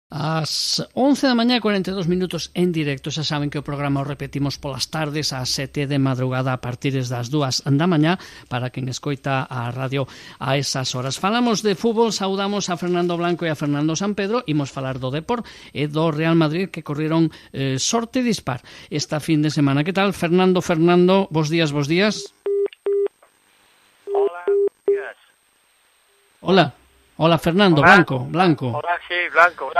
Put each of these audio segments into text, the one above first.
As 11 da mañá e 42 minutos en directo. Xa saben que o programa o repetimos polas tardes ás 7 de madrugada a partir das 2 da mañá para quen escoita a radio a esas horas. Falamos de fútbol, saudamos a Fernando Blanco e a Fernando Sampedro. Imos falar do Depor e do Real Madrid que correron sorte dispar esta fin de semana. Que tal, Fernando? Bos días, bos días. Hola, días. Hola, Fernando. Hola. Blanco. Hola, sí, Blanco.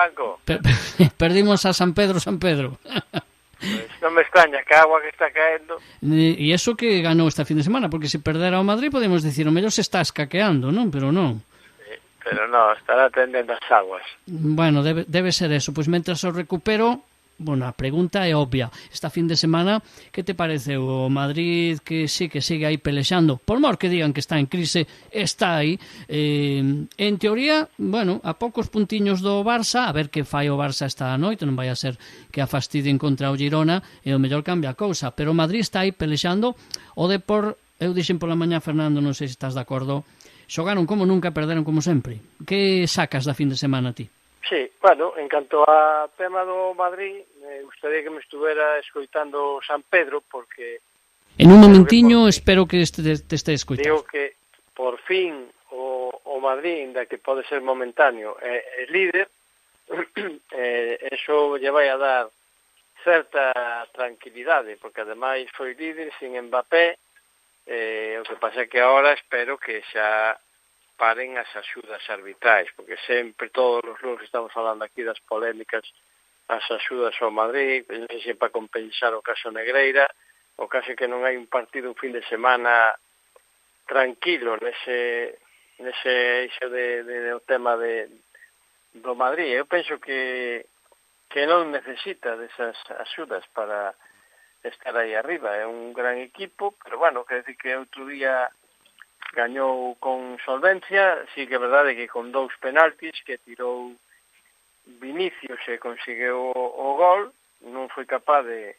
Perdimos a San Pedro. Pues non me extraña que a agua que está caendo. E iso que ganou esta fin de semana, porque se perdera o Madrid podemos dicir o mellor se está escaqueando, non? Pero non. Sí, pero no, estará tendendo as aguas. Bueno, debe ser eso. Pois mentras o recupero, bueno, a pregunta é obvia. Esta fin de semana, que te parece o Madrid que sí que sigue aí pelexando? Por mor que digan que está en crise, está aí. En teoría, bueno, a poucos puntiños do Barça, a ver que fai o Barça esta noite, non vai a ser que a fastidien contra o Girona e o mellor cambia a cousa, pero o Madrid está aí pelexando. O Depor, eu dixen pola mañá, Fernando, non sei se estás de acordo, xogaron como nunca, perderon como sempre. Que sacas da fin de semana ti? Sí, bueno, en canto a tema do Madrid, me gustaría que me estuvera escoitando San Pedro, porque... En un momentiño espero que te este escoitando. Digo que, por fin, o Madrid, ainda que pode ser momentáneo, é líder, eso lle vai a dar certa tranquilidade, porque ademais foi líder sin Mbappé, o que pasa é que agora espero que xa paren as axudas arbitrais, porque sempre, todos os lunes estamos falando aquí das polémicas, as axudas ao Madrid, non sei se para compensar o caso Negreira, o caso é que non hai un partido un fin de semana tranquilo nese eixo o tema do Madrid. Eu penso que non necesita desas axudas para estar aí arriba. É un gran equipo, pero bueno, quer decir que outro día gañou con solvencia. Sí que é verdade que con 2 penaltis que tirou Vinicius e conseguiu o gol, non foi capaz de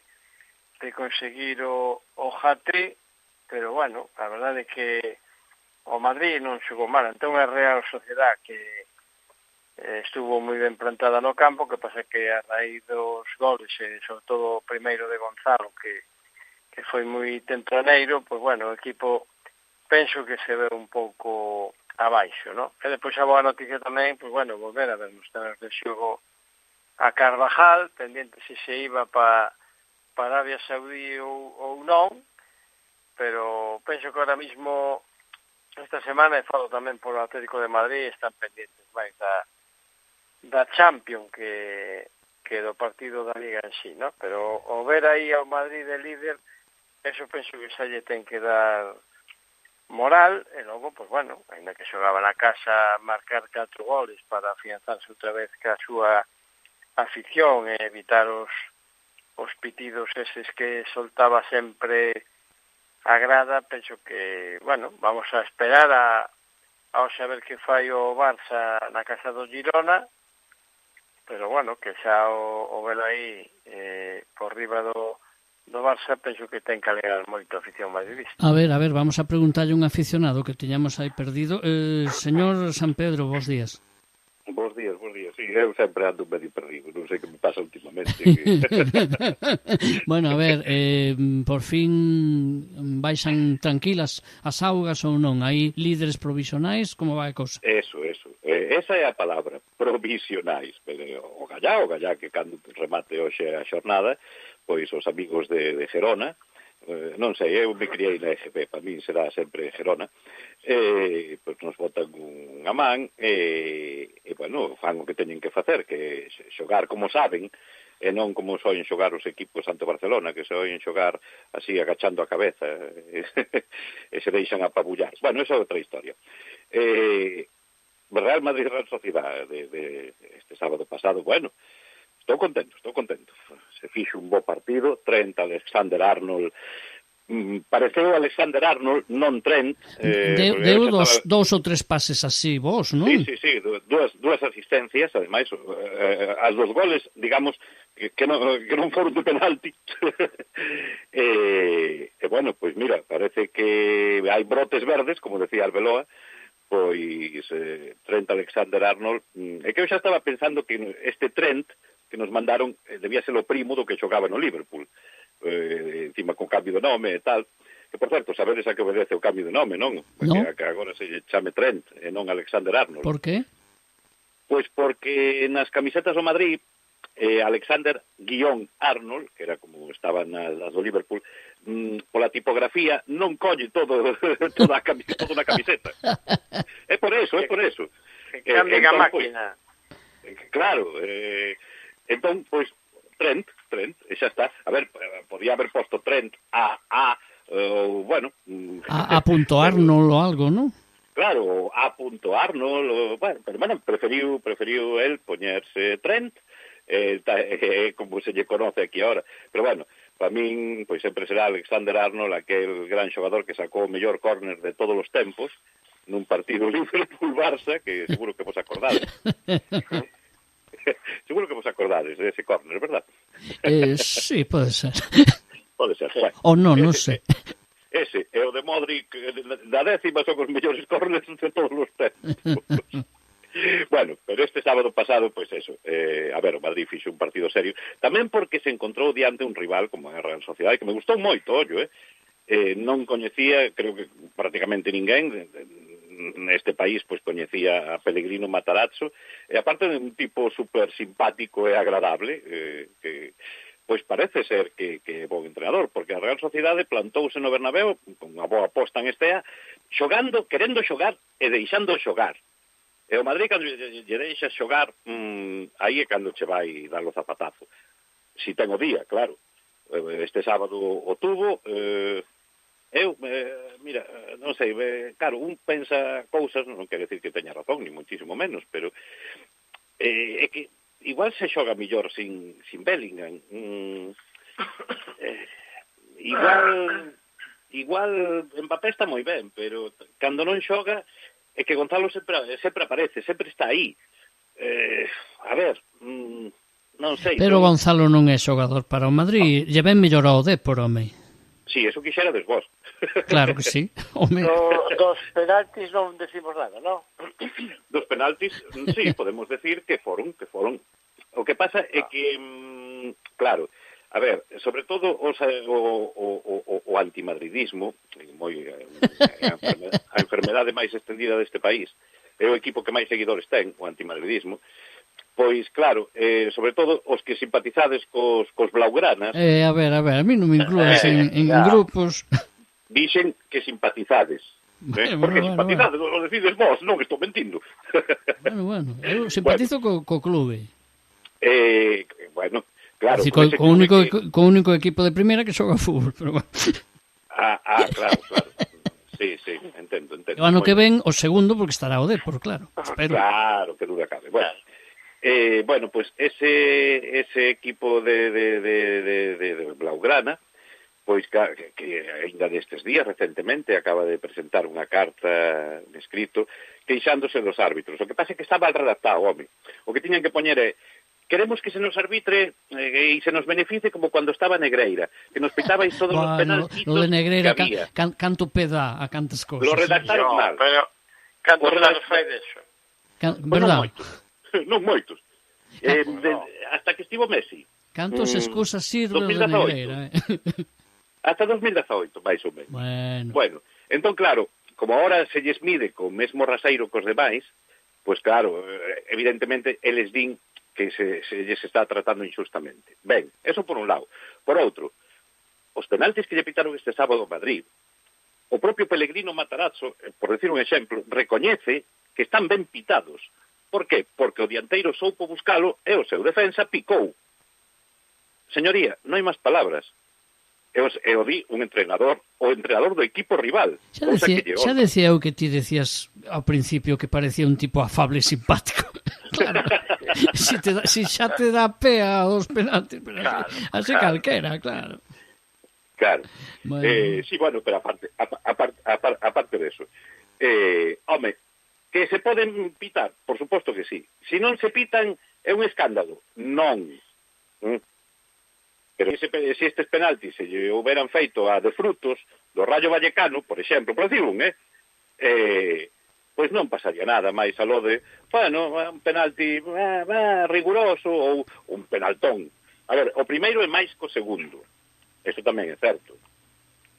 conseguir o hat-trick, pero bueno, a verdade é que o Madrid non xogou mal. Entón a Real Sociedad que estuvo moi ben plantada no campo, que pasa que a raíz dos goles e sobre todo o primeiro de Gonzalo que foi moi tempraneiro, pois bueno, o equipo penso que se ve un pouco abaixo, ¿no? E depois a boa noticia tamén, pois bueno, volver a ver nos temas de xogo a Carvajal, pendiente se iba para Arabia Saudí ou non, pero penso que ahora mismo esta semana, e falo tamén por o Atlético de Madrid, están pendientes máis da Champions que do partido da Liga en sí, ¿no? Pero o ver aí ao Madrid de líder, eso penso que xa lle ten que dar moral, e logo, pois bueno, ainda que xogaba na casa, marcar 4 goles para afianzarse outra vez ca súa afición e evitar os pitidos eses que soltaba sempre a grada. Penso que, bueno, vamos a esperar a saber que fai o Barça na casa do Girona, pero bueno, que xa o velo aí por riba do Barça, penso que ten que alegrar moito a afición madridista. A ver, vamos a preguntarlle a un aficionado que teñamos aí perdido. Señor San Pedro, bos días. Bos días. Sí, eu sempre ando medio perdido, non sei que me pasa últimamente. Bueno, a ver, por fin baixan tranquilas as augas ou non? Hai líderes provisionais? Como vai a cousa? Eso. Esa é a palabra, provisionais. O gallá, que cando remate hoxe a xornada, pois os amigos de Gerona, non sei, eu me criei na EGP, para min será sempre Gerona, pois nos botan unha man e bueno, fan o que teñen que facer, que xogar como saben, e non como soen xogar os equipos Santo Barcelona, que soen xogar así agachando a cabeza e se deixan apabullar. Bueno, esa é outra historia. Real Madrid Real Sociedad de este sábado pasado, bueno, estou contento. Se fixo un bo partido. Trent, Alexander-Arnold, pareceu Alexander-Arnold, non Trent. Deu dous ou tres pases así vos, non? Sí, dúas asistencias, ademais, as dos goles, digamos, que non foron de penalti. E bueno, pois mira, parece que hai brotes verdes, como decía Arbeloa, pois Trent Alexander-Arnold, é que eu xa estaba pensando que este Trent que nos mandaron debía ser o primo do que xogaba no Liverpool, encima con cambio de nome e tal, que por certo, sabedes a que obedece o cambio de nome, non? No. Que agora se chame Trent e non Alexander-Arnold. Por qué? Pois porque nas camisetas do Madrid Alexander-Arnold, que era como estaban as do Liverpool, pola tipografía non colle toda a camiseta. É por eso. Que cambien a máquina. Claro, entón, pois, Trent, e xa está. A ver, podía haber posto Trent ou, bueno... A punto Arnold ou algo, non? Claro, A.Arnold, bueno, pero, preferiu el poñerse Trent, como se lle conoce aquí ahora. Pero, bueno, para min, pois sempre será Alexander-Arnold, aquel gran xogador que sacou o mellor córner de todos os tempos, nun partido Liverpool-Barça, que seguro que vos acordades. Seguro que vos acordades de ese córner, verdad? Sí, pode ser. Pode ser, bueno. Ou non sei. Ese, e o de Modric, da décima son os mellores córneres de todos os tempos. Bueno, pero este sábado pasado, pois eso, a ver, o Madrid fixo un partido serio, tamén porque se encontrou diante un rival como a Real Sociedade, que me gustou moito, ollo, non coñecía, creo que prácticamente ninguén neste país, pois coñecía a Pellegrino Matarazzo, e aparte de un tipo super simpático e agradable, que pois parece ser que é bon entrenador, porque a Real Sociedade plantouse no Bernabéu con unha boa aposta en Estea, xogando, querendo xogar e deixando xogar. E o Madrid, cando lle deixa xogar, aí é cando che vai dar o zapatazo. Si ten o día, claro. Este sábado o tuvo, mira, non sei, claro, un pensa cousas, non quer decir que teña razón, ni muchísimo menos, pero é que igual se xoga millor sin Bellingham. Igual Mbappé está moi ben, pero cando non xoga é que Gonzalo sempre aparece, sempre está aí. A ver, non sei. Pero Gonzalo non é xogador para o Madrid, lle ven mellor ao Depor, home. Sí, eso quixera des vos. Claro que sí, home. Dos penaltis non decimos nada, non? Dos penaltis, sí, podemos decir que foron. O que pasa é que, claro, a ver, sobre todo o antimadridismo, a enfermedade máis extendida deste país, é o equipo que máis seguidores ten, o antimadridismo, pois, claro, sobre todo os que simpatizades cos blaugranas... A ver, a mí non me incluas en grupos... Dixen que simpatizades. Porque simpatizades, o decides vos, non estou mentindo. Bueno, eu simpatizo co clube. Bueno, claro. Decir, co único equipo de primeira que xoga fútbol, pero bueno. Claro. Sí, entendo. O ano que ven, o segundo, porque estará o Depor, claro. Espero. Claro, que duda cabe. Bueno, pues ese equipo de Blaugrana, pois que ainda destes días, recentemente, acaba de presentar unha carta de escrito queixándose dos árbitros. O que pasa é que está mal redactado, home. O que tiñan que poñer é: queremos que se nos arbitre e se nos beneficie como cuando estaba Negreira, que nos pitabais todos os penaltitos lo de Negreira, que había. Canto peda a cantas cosas. Lo redactaron mal. Pero cantos anos fai deso? Verdad? Non moitos. Hasta que estivo Messi. Cantos excusas sirve de Negreira, Hasta 2018, máis ou menos. Bueno, entón, claro, como ahora se lles mide co mesmo raseiro cos demais, pois claro, evidentemente, eles din que se lles está tratando injustamente. Ben, eso por un lado. Por outro, os penaltis que lle pitaron este sábado a Madrid, o propio Pellegrino Matarazzo, por decir un exemplo, recoñece que están ben pitados. Por qué? Porque o dianteiro soupo buscalo e o seu defensa picou. Señoría, non hai máis palabras. E o di un entrenador, o entrenador do equipo rival. Xa decía eu que ti decías ao principio que parecía un tipo afable e simpático. Claro. Si xa te dá pé aos penaltis, pero claro, así calquera, claro. Claro. Bueno. Sí, bueno, pero aparte de eso. Home, que se poden pitar, por suposto que sí. Si non se pitan, é un escándalo. Non. Pero se estes penaltis se lle houberan feito a de Frutos, do Rayo Vallecano, por exemplo, por decir un, pois non pasaría nada máis aló de, bueno, un penalti riguroso ou un penaltón. A ver, o primeiro é máis co segundo. Eso tamén é certo.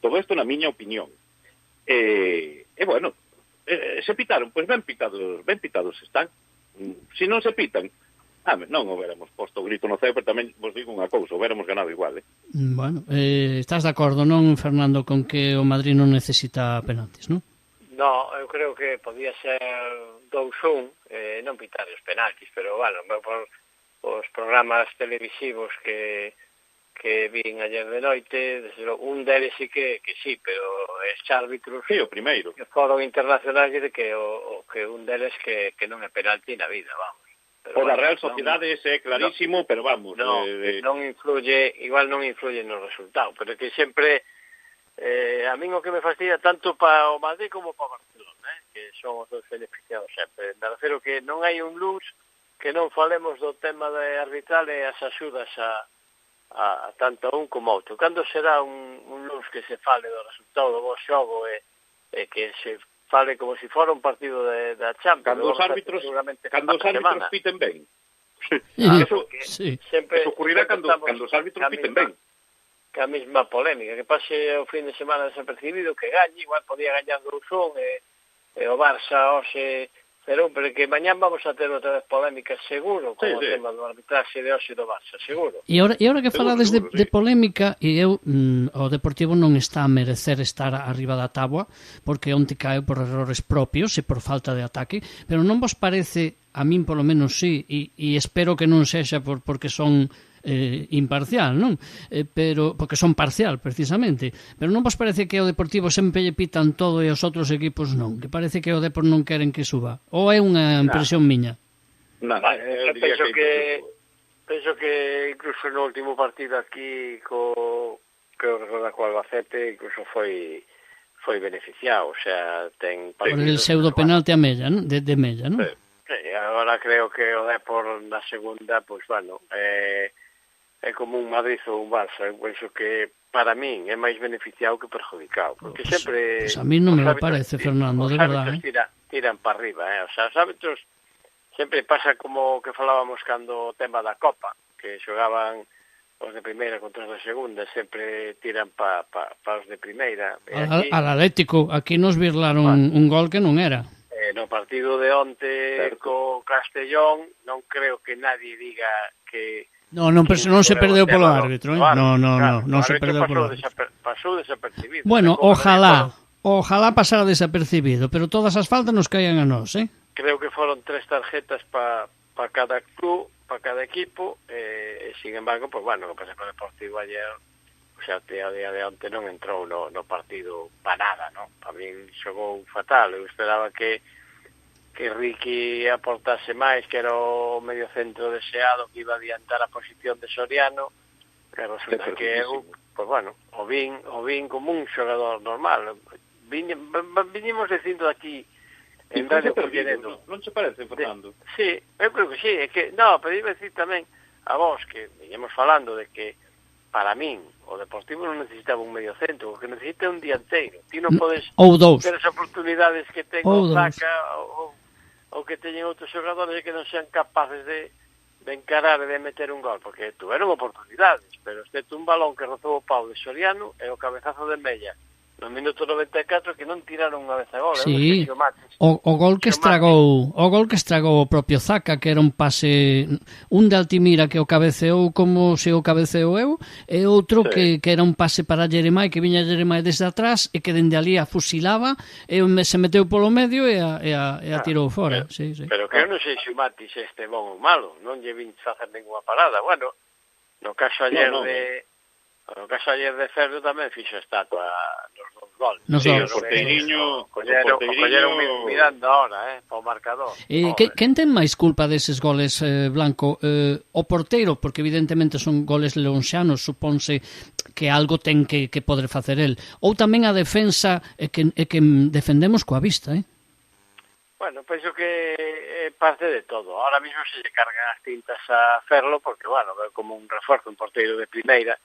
Todo isto na miña opinión. Bueno, se pitaron, pois ben pitados están. Se non se pitan, non o veremos posto o grito no ceo, pero tamén vos digo unha cousa, o veremos ganado igual, Bueno, estás de acordo, non, Fernando, con que o Madrid non necesita penaltis, non? No, eu creo que podía ser 2-1, non pitar os penaltis, pero, bueno, por os programas televisivos que vin ayer de noite, un deles sí que sí, pero este árbitros sí, o primeiro que foron internacionais de que un deles que non é penalti na vida, vamos. Pero, da Real Sociedade ese é clarísimo, pero vamos, non influye, igual non influye no resultado, pero que sempre a min o que me fastidia tanto para o Madrid como para o Barcelona, que son os dois beneficiados sempre. Me refiro que non hai un luz que non falemos do tema de arbitral e as axudas a tanto un como outro. Cando será un luz que se fale do resultado do bo xogo e que se fale como se fora un partido da Champions? Cando os árbitros piten ben. Sempre ocurrirá cando os árbitros piten ben. Que a mesma polémica, que pase o fin de semana desapercibido, que gañe, igual podía gañar 2-1 e o Barça hoxe 0-1, pero que mañán vamos a ter outra vez polémica seguro con o tema do arbitraxe de hoxe do Barça, seguro. E agora que falades de polémica, e o Deportivo non está a merecer estar arriba da táboa, porque onte cae por errores propios e por falta de ataque, pero non vos parece, a min polo menos sí, e espero que non sexa porque son imparcial, non? Pero porque son parcial, precisamente. Pero non vos parece que o Deportivo sempre lle pitan todo e os outros equipos non? Que parece que o Depor non queren que suba? Ou é unha impresión miña? Penso que incluso no último partido aquí que o recorda co Albacete incluso foi beneficiado, o sea, ten por el pseudo penalti a Mella, non? De Mella, non? Sí, agora creo que o Depor na segunda, pois, bueno, é como un Madrid ou un Barça. Eu penso que para min é máis beneficiado que perjudicado, porque sempre a mí non me lo parece, Fernando, de verdade. Os árbitros tiran para arriba, o sea, os árbitros sempre pasa como que falábamos cando o tema da Copa, que xogaban os de primeira contra os de segunda, sempre tiran para os de primeira. Al Atlético, aquí nos virlaron un gol que non era. No partido de onte co Castellón non creo que nadie diga que non se perdeu polo árbitro, non se perdeu polo árbitro. Pasou desapercibido. Bueno, ojalá pasara desapercibido, pero todas as faltas nos caían a nós, Creo que foron 3 tarjetas para cada club, para cada equipo, e sin embargo, pues bueno, o que pasa con o Deportivo ayer, o sea, a día de onte non entrou no partido para nada, non? A min xogou fatal, eu esperaba que Ricky aportase máis, que era o medio centro deseado, que iba a adiantar a posición de Soriano, que resulta que eu, pues bueno, o vin como un xogador normal. Viñemos dicindo aquí en Radio Colleredo. Non se parece, Fernando? Sí, eu creo que sí, é que, pero iba a decir tamén a vos, que viñemos falando de que para min o Deportivo non necesitaba un medio centro, o que necesita un dianteiro. Ti non podes ter as oportunidades que ten o Zaca ou que teñen outros xogadores que non sean capaces de encarar e de meter un gol, porque tuveron oportunidades, pero este un balón que rozou o pau de Soriano e o cabezazo de Mella no minuto 94 que non tiraron unha vez a gol. Sí, o gol que estragou o propio Zaca, que era un pase, un de Altimira que o cabeceou como se o cabeceou eu, e outro que era un pase para Jeremai, que viña Jeremai desde atrás e que dende ali a fusilaba e se meteu polo medio e a tirou fora. Sí. Pero que eu non sei se o Matis este bon ou malo, non lle vin facer ninguna parada. Bueno, no caso ayer de Ferro tamén fixo estatua nos 2 goles. O porteiriño colleron mirando ahora, para o marcador. Quen ten máis culpa deses goles, Blanco? O porteiro, porque evidentemente son goles leonxianos, supónse que algo ten que poder facer el. Ou tamén a defensa que defendemos coa vista, Bueno, penso que é parte de todo. Ahora mismo se lle cargan as tintas a Ferlo, porque, bueno, como un refuerzo, un porteiro de primeira,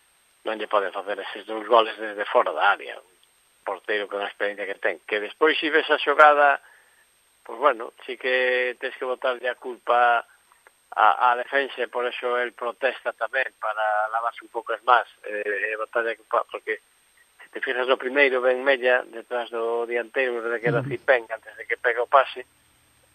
non lle pode facer eses 2 goles desde fora da área. Un porteiro con a experiencia que ten. Que despois, se ves a xogada pues bueno, sí que tens que botarlle a culpa a defensa, e por eso el protesta tamén, para lavarse un pouco as más, botarlle a culpa, porque se te fijas no primeiro, ven Mella detrás do dianteiro, desde que era Cipén, antes de que pega o pase,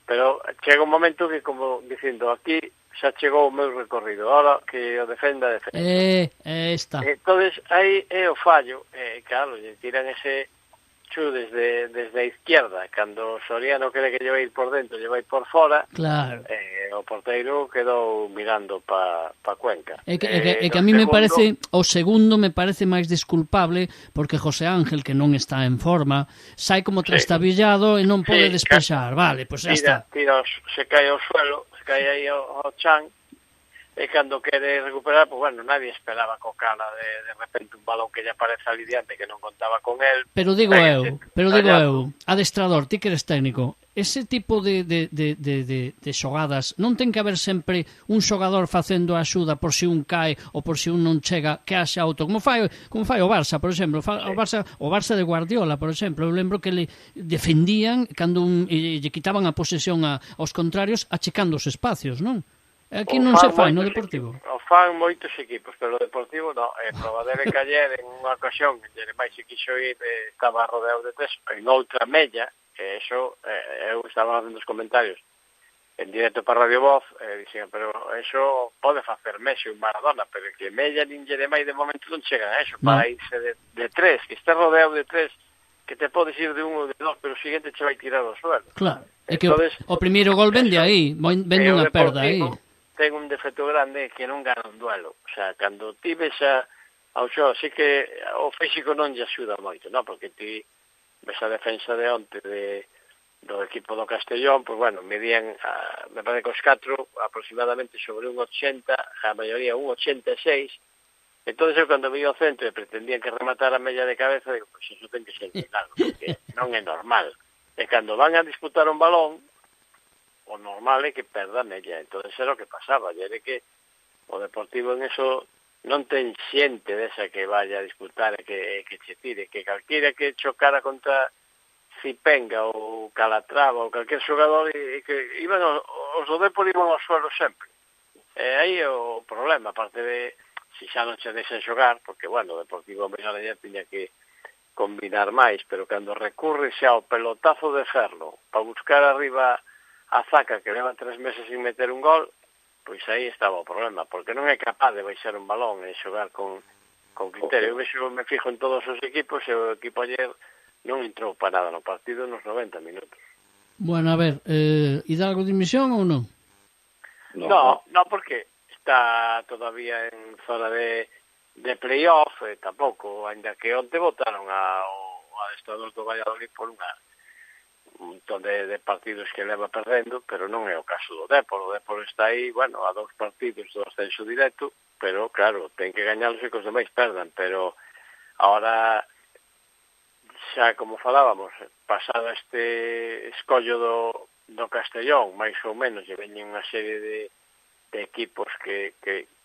pero chega un momento que, como dicindo, aquí xa chegou o meu recorrido, ahora que o defenda. Está. Entonces, aí é o fallo, claro, lle tiran ese chu desde a izquierda, cando Soriano cree que lle vai ir por dentro, lle vai por fora, Claro. o porteiro quedou mirando pa Cuenca. É que a mí me parece, o segundo me parece máis disculpable, porque José Ángel, que non está en forma, sai como trastabillado e non pode despexar. Vale, pois pues xa está. Se cae ao suelo, se cae aí ao chan, e cando quere recuperar, pues bueno, nadie esperaba co cala de repente un balón que lle aparece ali diante que non contaba con él. Pero digo eu, adestrador, ti que eres técnico, ese tipo de xogadas non ten que haber sempre un xogador facendo a axuda por si un cae ou por si un non chega, que haxa outro, como fai o Barça, por exemplo, o Barça de Guardiola, por exemplo, eu lembro que le defendían cando lle quitaban a posesión aos contrarios achecando os espacios, non? Aquí non se fai no Deportivo. O fan moitos equipos, pero o Deportivo non. Probadere que ayer en unha ocasión, en Jeremai se quixo ir, estaba rodeado de tres, en outra Mella, que eso, eu estaba facendo os comentarios en directo para Radio Voz, dixen, pero eso pode facer Messi un Maradona, pero que Mella nin Jeremai de momento non chegan a eso, para irse de tres, que esté rodeado de tres, que te podes ir de un ou de dos, pero o siguiente che vai tirar ao suelo. Claro, é que o primeiro gol vende aí, vende unha perda aí. Ten un defecto grande que non gana un duelo. O sea, cando ti ves ao xogo, sí que o físico non lle axuda moito, non? Porque ti ves a defensa de onte do equipo do Castellón, pues bueno, medían, me parece que os 4 aproximadamente sobre un 80, a maioría un 86. Entonces eu cando vi o centro e pretendían que rematara a Mella de cabeza, digo, pues eso ten que ser milagro, porque non é normal. E cando van a disputar un balón, o normal é que perda Mella. Entonces era o que pasaba, e era que o Deportivo en eso non ten xente desa que vaya a disputar e que che tire, que calquera que chocara contra Cipenga ou Calatrava ou calquer xogador e que iban os do Depor iban ao suelo sempre. Aí é o problema, aparte de si xa non che deixan xogar, porque bueno, o Deportivo mellor ayer tiña que combinar máis, pero cando recurre xa ao pelotazo de Ferlo para buscar arriba a Zaca, que leva 3 meses sin meter un gol, pois aí estaba o problema, porque non é capaz de baixar un balón e xogar con criterio. Eu me fijo en todos os equipos e o equipo ayer non entrou para nada no partido nos 90 minutos. Bueno, a ver, Hidalgo dimisión ou non? No, porque está todavía en zona de playoff, tampouco, ainda que onte votaron ao adestrador do Valladolid por un montón de partidos que leva perdendo, pero non é o caso do Depor. O Depor está aí, bueno, a 2 partidos do ascenso directo, pero claro, ten que gañarlos e que os demais perdan, pero ahora xa como falábamos, pasado este escollo do Castellón, máis ou menos, e veñen unha serie de equipos que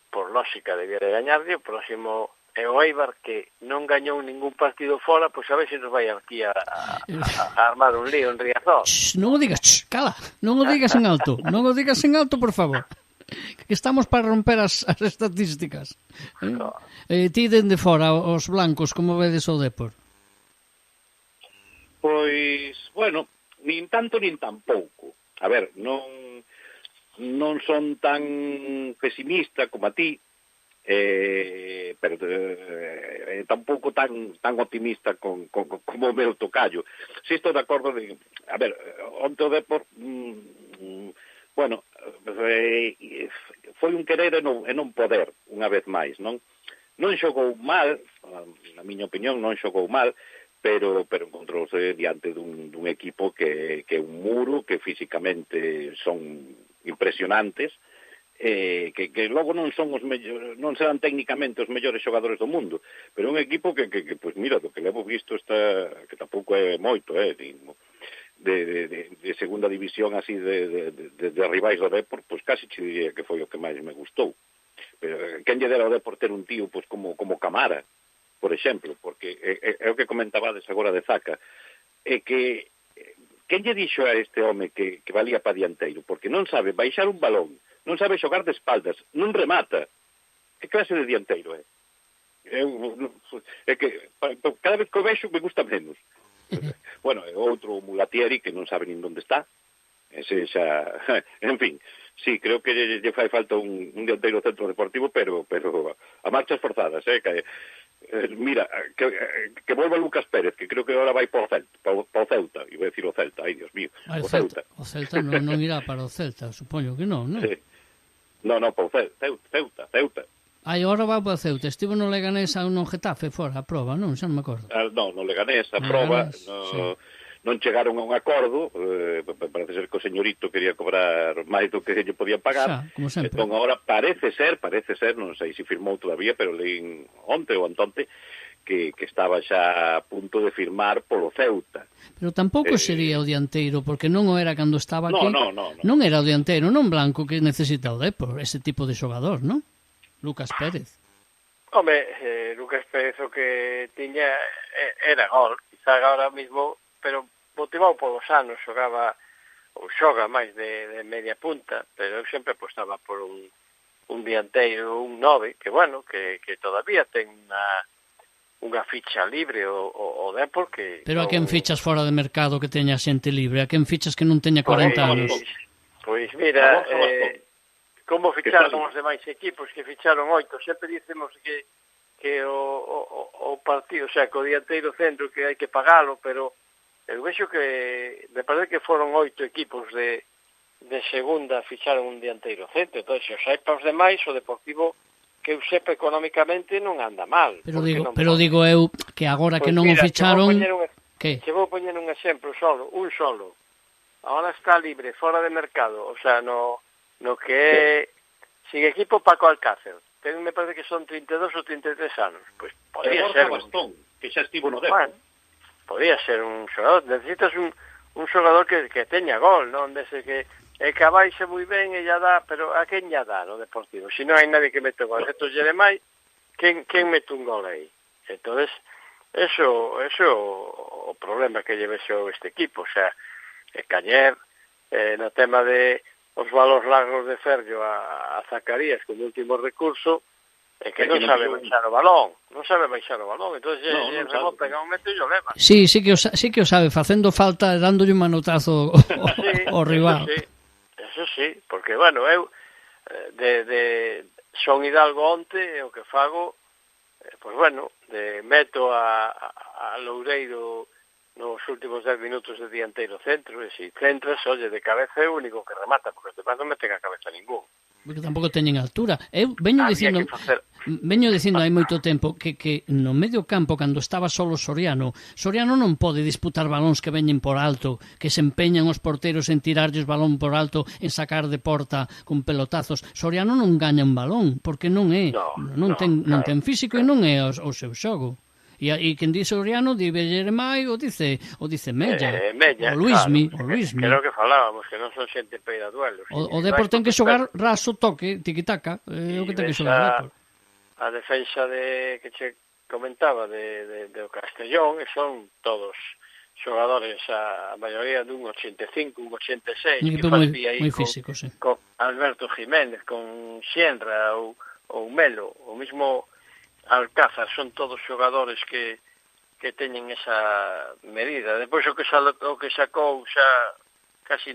por lógica debía de gañarlle. O próximo é o Eibar, que non gañou ningún partido fora, pois a ver se nos vai aquí a armar un lío en Riazor. Non o digas, cala, non o digas en alto, por favor. Que estamos para romper as estatísticas. Ti dende fora, os blancos, como vedes o Depor? Pois, bueno, nin tanto nin tampouco. A ver, non son tan pesimista como a ti, pero tampouco tan optimista como o meu tocayo. Si estou de acordo de... A ver, onte o Depor... bueno, foi un querer e non poder, unha vez máis, non? Non xogou mal, na miña opinión non xogou mal, pero encontrouse diante dun equipo que é un muro, que físicamente son impresionantes, que logo non son os mellores, non serán técnicamente os mellores xogadores do mundo, pero un equipo que pois mira, do que levo visto que tampouco é moito, de segunda división así de rivais do Depor, pois casi che diría que foi o que máis me gustou. Pero quen lle dera ao Depor ter un tío pois como Camara, por exemplo, porque é o que comentabades agora de Zaca, é que quen lle dixo a este home que valía para dianteiro? Porque non sabe baixar un balón, non sabe xogar de espaldas, non remata. Que clase de dianteiro é? É que cada vez que o vexo me gusta menos. Bueno, outro Mulatieri que non sabe nin onde está. Ese xa... En fin, sí, creo que lle fai falta un dianteiro centro deportivo, pero a marchas forzadas, que mira, que volva Lucas Pérez, que creo que ahora vai por Ceuta, iba a decir o Celta, ai Dios mío, o Ceuta. O Celta non irá para o Celta, supoño que non, non? Sí. No, por Ceuta. Aí agora va para Ceuta, estivo no Leganés a un Getafe fora a proba, non? Xa non me acordo. No Leganés a proba, non chegaron a un acordo, parece ser que o señorito quería cobrar máis do que lle podían pagar. Xa, como sempre. Entón agora parece ser, non sei se firmou todavía, pero leín onte ou antonte que estaba xa a punto de firmar polo Ceuta. Pero tampouco sería o dianteiro, porque non o era cando estaba aquí. No. Non era o dianteiro, non Blanco que necesita o Depor, ese tipo de xogador, non? Lucas Pérez. Home, Lucas Pérez o que tiña era gol, quizá agora mismo, pero motivado polos anos, xogaba ou xoga máis de media punta, pero eu sempre apostaba por un dianteiro, un 9, que bueno, que todavía ten unha ficha libre o Depor que... Pero a quen fichas fora de mercado que teña xente libre? A quen fichas que non teña 40 anos? Pois mira, como ficharon os demais equipos, que ficharon 8, sempre dicemos que o partido, o sea, que o dianteiro centro que hai que pagalo, pero eu vexo que me parece que foron 8 equipos de segunda ficharon un dianteiro centro, entón se os hai para os demais, o Deportivo que eu sepa económicamente non anda mal. Pero digo eu que agora que non o ficharon... Que vou poñer un exemplo un solo. Ahora está libre, fora de mercado, o sea, no que é sin equipo Paco Alcácer. Me parece que son 32 ou 33 anos. Pois podría ser Bastón, que xa estivo no Depor. Bueno, podría ser un xogador. Necesitas un xogador que teña gol, non? Dese que cabaixe moi ben e ya dá, pero a quen ya dá no Deportivo? Se non hai nadie que mete gol, estos Jeremai, quen mete un gol aí? Entonces, eso o problema que lleve este equipo, o sea, Cañer, no tema de os balos largos de Ferllo a Zacarías como último recurso, é que non sabe baixar o balón, entonces rebota en un momento e o leva. Sí que o sabe, facendo falta e dándolle un manotazo ao rival. Eso sí, porque, bueno, eu de Son Hidalgo onte, o que fago, pois, bueno, meto a Loureiro nos últimos 10 minutos de dianteiro centro, e se centras, oye, de cabeza é o único que remata, porque os demás non meten a cabeza ningún. Porque tampouco teñen altura. Eu veño dicindo hai moito tempo que no medio campo, cando estaba solo Soriano non pode disputar balóns que veñen por alto, que se empeñan os porteros en tirarlles balón por alto, en sacar de porta con pelotazos. Soriano non gaña un balón, porque non ten físico e non é o seu xogo. E quen di Soriano, di Belleremai ou dice Mella, o Luismi. Creo que falábamos, que non son xente peira duelos. O Depor ten que xogar raso, toque, tiquitaca, é o que ten que xogar o Depor. A defensa que che comentaba de o Castellón, e son todos xogadores, a maioría dun 85, un 86, que fazía aí moi físico, sí. Con Alberto Jiménez, con Xienra ou Melo, o mismo Alcázar, son todos xogadores que teñen esa medida. Depois o que sacou xa casi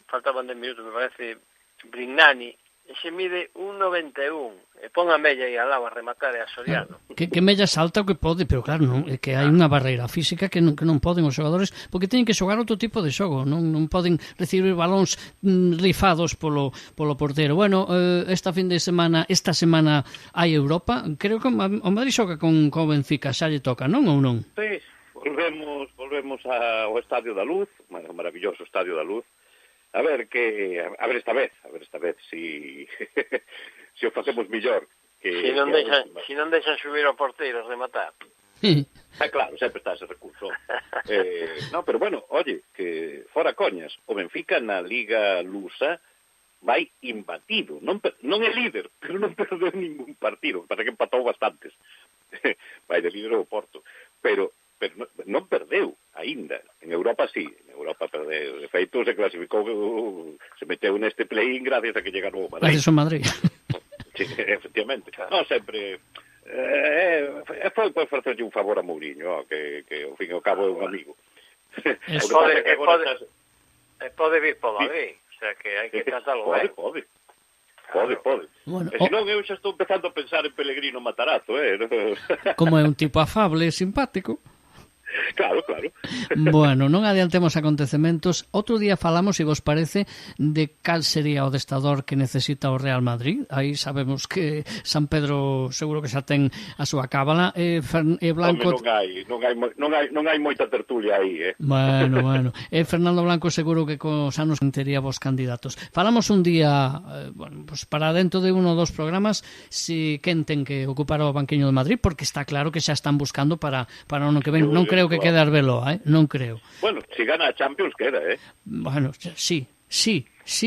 faltaban 10 minutos, me parece, Brignani, ese mide 1,91 e pon a Mella aí al lado a rematar e a Soriano. Que Mella salta o que pode, pero claro, non, é que hai unha barreira física que non poden os xogadores, porque teñen que xogar outro tipo de xogo, non poden recibir balóns rifados polo portero. Bueno, esta semana hai Europa, creo que o Madrid xoga con Benfica, xa lle toca, non ou non? Sí, volvemos ao Estadio da Luz, o maravilloso Estadio da Luz. A ver esta vez si o facemos mellor que si non deixan subir ao porteiro rematar. Claro, sempre está ese recurso. No, pero bueno, oye, que fora coñas, o Benfica na Liga Lusa vai imbatido, non é líder, pero non perdeu ningún partido, para que empatou bastantes. Vai de líder o Porto, pero non perdeu. Aínda. En Europa sí. En Europa, pero de feito, se clasificou, se meteu neste play-in gracias a que llegaron ao Madrid. Gracias ao Madrid. Sí, efectivamente. Non, sempre... foi por facerlle un favor a Mourinho, que ao fin e ao cabo é un amigo. Pode vir por Madrid, o sea que hai que tratarlo ben. Pode. Bueno, E senón eu xa estou empezando a pensar en Pellegrino Matarazzo, como é un tipo afable e simpático. Claro. Bueno, non adiantemos acontecementos. Outro día falamos, se vos parece, de cal sería o adestador que necesita o Real Madrid. Aí sabemos que San Pedro seguro que xa ten a súa cábala. Blanco... Non hai moita tertulia aí, Bueno. Fernando Blanco seguro que cos anos tería vos candidatos. Falamos un día, pues para dentro de uno ou dos programas, si quen ten que ocupar o banquiño de Madrid, porque está claro que xa están buscando para o ano que ven. Non creo que quede Arbeloa, non creo. Bueno, si gana a Champions queda, Bueno, sí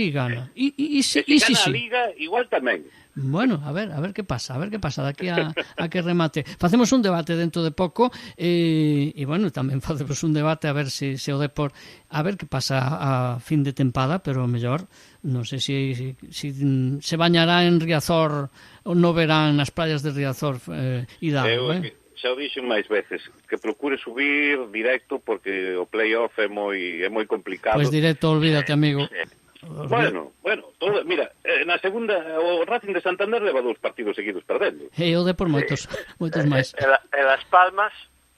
gana. E si gana a Liga, igual tamén. Bueno, a ver que pasa daqui a que remate. Facemos un debate dentro de pouco e bueno, tamén facemos un debate a ver se o Depor, a ver que pasa a fin de tempada, pero mellor non sei se se bañará en Riazor ou no verán nas playas de Riazor Hidalgo, Xa o dixen máis veces, que procure subir directo porque o playoff é moi complicado. Pois directo, olvídate, amigo. Bueno, mira, na segunda o Racing de Santander leva 2 partidos seguidos perdendo. E o Depor moitos máis. E Las Palmas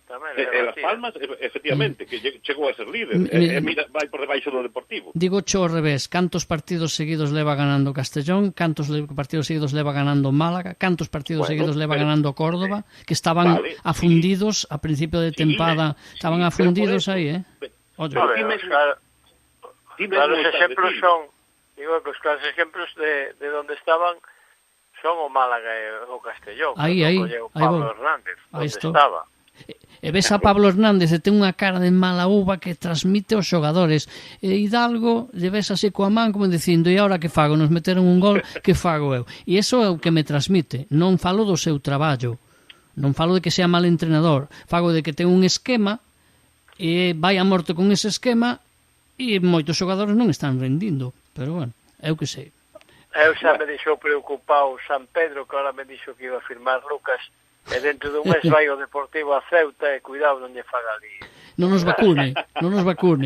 tamén. Las Palmas, efectivamente, que chegou a ser líder. Mira, vai por debaixo do Deportivo. Digo ao revés, cantos partidos seguidos leva ganando Castellón, cantos partidos seguidos leva ganando Málaga, cantos partidos seguidos leva ganando Córdoba, que estaban afundidos a principio de tempada, estaban afundidos aí, Oye, claro, os exemplos son, digo que os claros exemplos de onde estaban son o Málaga e o Castellón. Aí, o Pablo Hernández, onde estaba. E ves a Pablo Hernández e ten unha cara de mala uva que transmite aos xogadores. E Hidalgo lle ves así coa man como dicindo, e agora que fago? Nos meteron un gol, que fago eu? E iso é o que me transmite. Non falo do seu traballo, non falo de que sea mal entrenador, fago de que ten un esquema e vai a morte con ese esquema e moitos xogadores non están rendindo, pero bueno, eu que sei. Eu xa me deixou preocupado San Pedro, que ahora me dixo que iba a firmar Lucas, e dentro dun mes vai o Deportivo a Ceuta e cuidado non lle faga ali. Non nos vacune.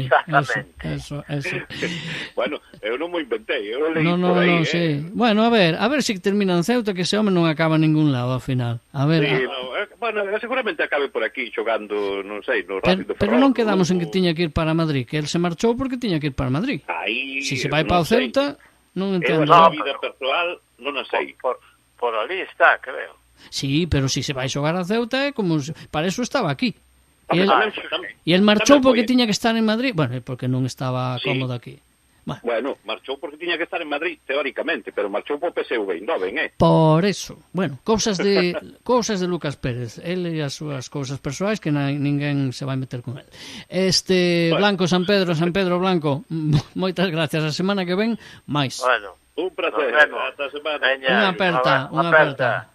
Exactamente. Eso. Bueno, eu non mo inventei, eu leí por aí. Sí. Bueno, a ver se termina en Ceuta, que ese home non acaba en ningún lado ao final. A ver. Sí, bueno, seguramente acabe por aquí xogando, non sei, no Racing de Ferrol. Pero non quedamos en que tiña que ir para Madrid, que el se marchou porque tiña que ir para Madrid. Si se vai para o Ceuta, non entendo. A vida personal non a sei. Por ali está, creo. Sí, pero si se vai xogar a Ceuta, como para eso estaba aquí. E el marchou porque tiña que estar en Madrid. Bueno, porque non estaba cómodo aquí. Bueno, marchou porque tiña que estar en Madrid, teóricamente, pero marchou por PSV Eindhoven, Por eso. Bueno, cousas de Lucas Pérez. El e as súas cousas persoais que ninguén se vai meter con el. Blanco, San Pedro Blanco, moitas gracias. A semana que ven, máis. Bueno, un placer. Ata a semana. Unha aperta.